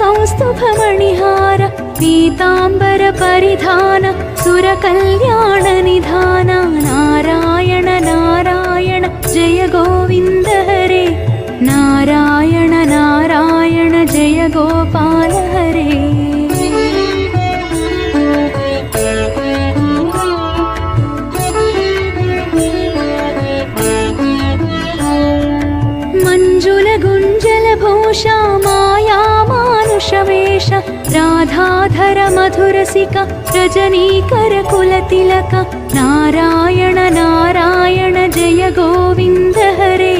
कौस्तुभमणिहार पीताम्बर परिधान सुरकल्याण निधान नारायण नारायण जय गोविन्द हरे नारायण नारायण जय गोपाल हरे मंजुलगुञ्जलभूषा माया मानुषवेश राधाधर मधुरसिक रजनीकर कुलतिलक नारायण नारायण जय गोविन्द हरे